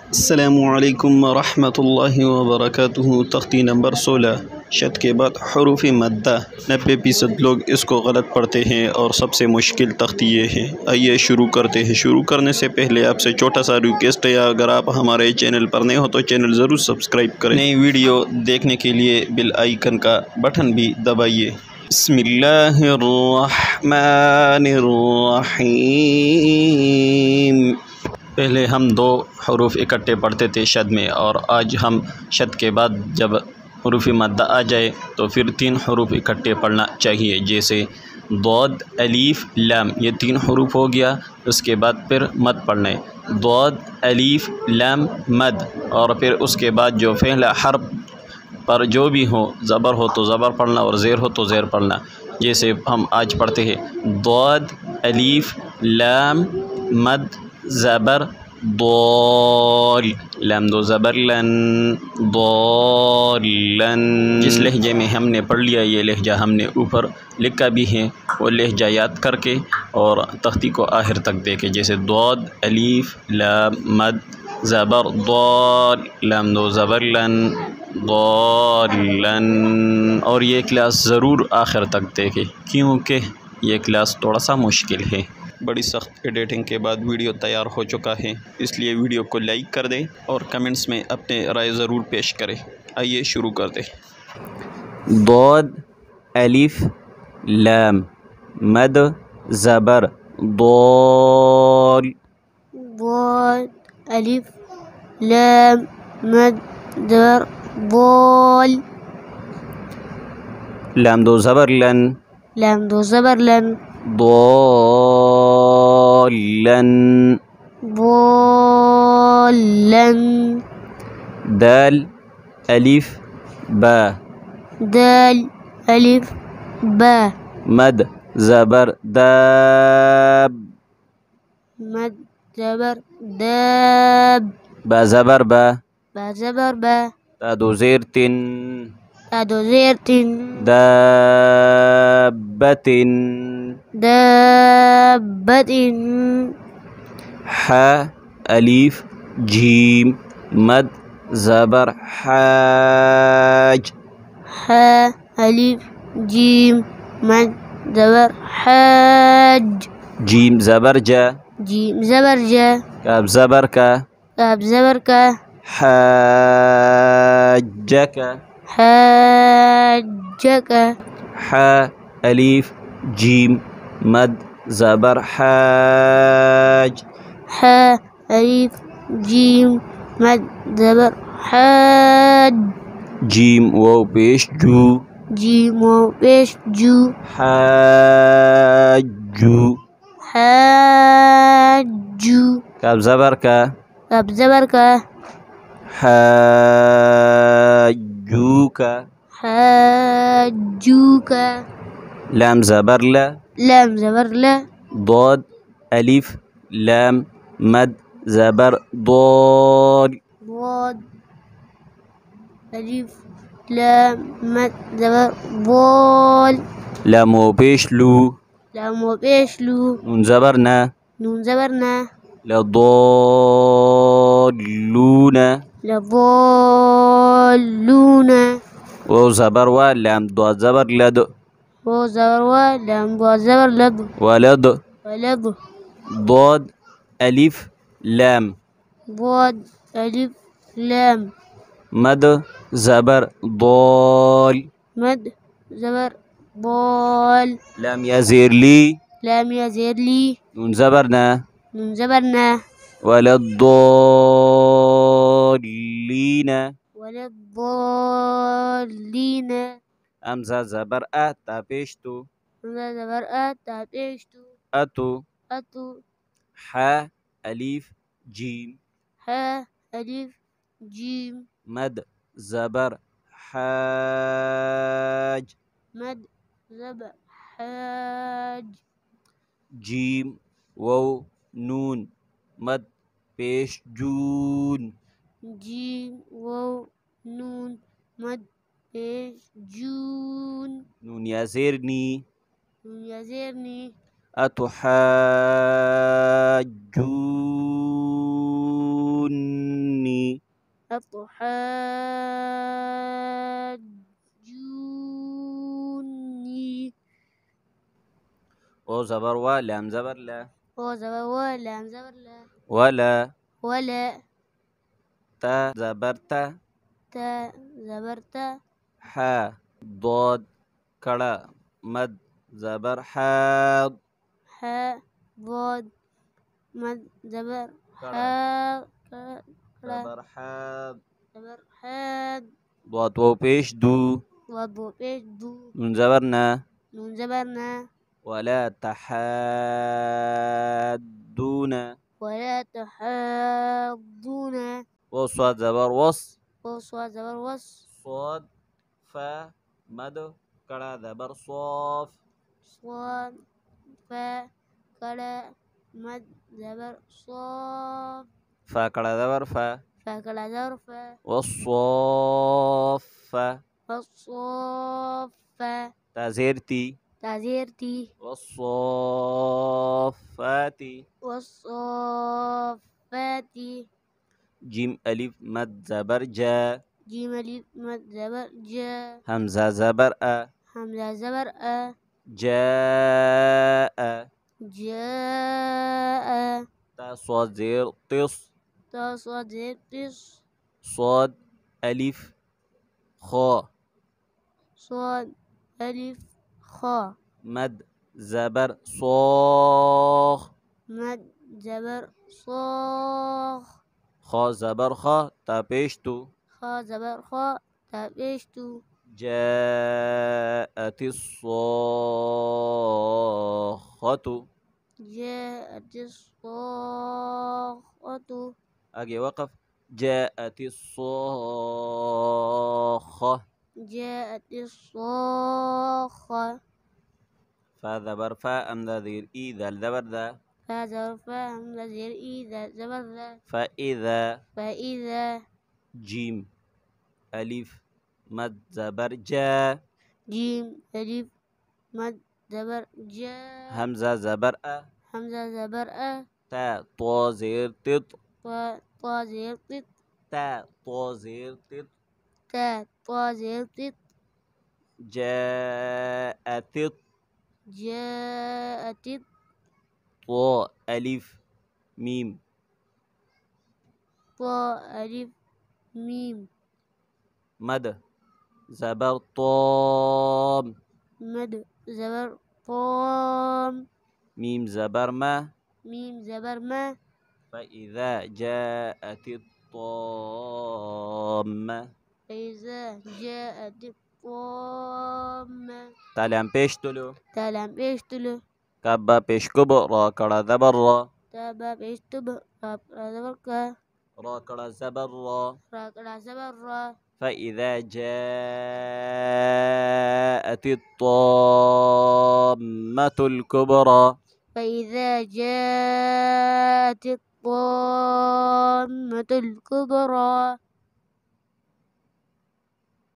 السلام علیکم ورحمۃ اللہ وبرکاتہ۔ تختی نمبر 16 شت کے بعد حروف مدہ 90% لوگ اس کو غلط پڑھتے ہیں اور سب سے مشکل تختی یہ ہے۔ آئیے شروع کرتے ہیں۔ شروع کرنے سے پہلے آپ سے چھوٹا سا ریکویسٹ ہے، اگر آپ ہمارے چینل پر نئے ہو تو چینل ضرور سبسکرائب کریں۔ نئی ویڈیو دیکھنے کے لیے بیل آئیکن کا بٹن بھی دبائیے۔ بسم اللہ الرحمن الرحیم۔ پہلے ہم 2 حروف اکٹھے پڑھتے تھے شد میں، اور آج ہم شد کے بعد جب حروف مدہ آ جائے تو پھر 3 حروف اکٹھے پڑھنا چاہیے، جیسے ضاد الف لام، یہ 3 حروف ہو گیا۔ اس کے بعد پھر مد پڑھنا ہے، ضاد الف لام مد، اور پھر اس کے بعد جو فعل حرف پر جو بھی ہو، زبر ہو تو زبر پڑھنا اور زیر ہو تو زیر پڑھنا۔ جیسے ہم آج پڑھتے ہیں ضاد الف لام مد زبر ضال، لام دو زبر لن، ضالن۔ جس لہجے میں ہم نے پڑھ لیا یہ لہجہ ہم نے اوپر لکھا بھی ہے، وہ لہجہ یاد کر کے اور تختی کو آخر تک دیکھے، جیسے ضاد الف لام مد زبر ضال، لام دو زبر لن، ضالن۔ اور یہ کلاس ضرور آخر تک دیکھے، کیونکہ یہ کلاس تھوڑا سا مشکل ہے۔ بڑی سخت ایڈیٹنگ کے بعد ویڈیو تیار ہو چکا ہے، اس لیے ویڈیو کو لائک کر دیں اور کمنٹس میں اپنے رائے ضرور پیش کریں۔ آئیے شروع کرتے ہیں۔ ضاد الف لام مد زبر ضال، ضاد الف لام مد زبر ضال، لام دو زبر لن، لام دو زبر لن، ضالن، ضالن، دال الف با دال الف با مد زبر داب، مد زبر داب، با زبر با، با زبر با، تا دو زیر تن، تا دو زیر تن، دابت، دابت، ح الف جیم مد زبر حاج، ح الف جیم مد زبر حاج، جیم زبر جا، جیم زبر جا، کاف زبر کا، کاف زبر کا، حاجک، حاجک، ح الف جیم مد زبر حاج، ح الف جیم مد زبر حاج، جیم واو پیش جو، جیم و پیش جو، حاجو، حاجو، کاف زبر کا، کاف زبر کا، حاجوک، حاجوک، لام زبر لا، لام زبر لا، ضاد الف لام مد زبر ضال، ضاد الف لام مد زبر ضال، لام واو پیش لو، لام و پیش لو، نون زبر نا، نون زبر نا، لضالون، لضالون، واو زبر و، لام ضاد زبر لد، و زبر و، لام ضاد زبر لد، ولد، ولد، ضاد الف لام ضاد الف لام مد زبر ضال، مد زبر ضال، لام یا زیر لی، لام یا زیر لی، نون زبر نا، نون زبر نا، ولضالین، ولضالین، امزا زبر ا تا پیش تو، همزه زبر ا تا پیش تو، اتو، اتو، ح الف جیم ح الف جیم مد زبر حاج، مد زبر حاج، جیم واو نون مد پیش جون، جیم واو نون مد پیش جون، نون یا زیر نی، نون یا زیر نی، اتحاجونی أتحاجوني و زبر و لام زبر لا وزبر ولام زبر لا ولا ولا تا زبر تا تا زبر تا حا ضاد کڑا مد زبر حاض حا ضاد مد زبر کڑا حا كڑا زبر حاض زبر حاد ضاد و پیش دو وضو پیش دو نون زبر نا نون زبر نا ولا تحادون ولا تحاضون و صاد زبر وص وصاد زبر وص صاد فا مد کڑا زبر صوف صاد فا كڑا مد زبر صاف فا کڑا زبر فا فا كڑا زبر فا والصافة والصافة تا زیر تی تعزير تي والصافات والصافات جیم الف مد زبر جا جيم ألف مد زبر جا حمزہ زبر أ حمزة زبر أ جاء جاء تا صاد زیر طص تا صاد زير طس صاد الف خا صاد ألف خا مد زبر صاخ مد زبر صاخ خا زبر خا تا پیش تو خا زبر خا تا پیش تو جاءت الصاخة جاءت الصاخة آگے وقف جاءت الصاخة جاءت الصاخة فا زبر فا امزہ زیر ای ذال زبر ذا فا زبر فا همزة زير إي ذا زبر ذا فإذا فإذا جیم الف مد زبر جا جيم ألف مد زبر جا حمزہ زبر أ همزة زبر أ تا طا زیر تط طا زير طت تا طا زیر تط تا طا زير طت جاءت جاءت طا الف میم طا ألف ميم مد زبر طام مد زبر طام میم زبر ما ميم زبر ما فإذا جاءت الطامة فإذا جاءت الطامة تاليان پیش تلو تالام پیش تلو کعبہ پیش کب را کڑا زبر را تابا پیش تب راب زبر کا را کڑا زبر را راکڑا زبر را فإذا جاءت الطامة الكبرى فإذا جاءت الطامة الكبرى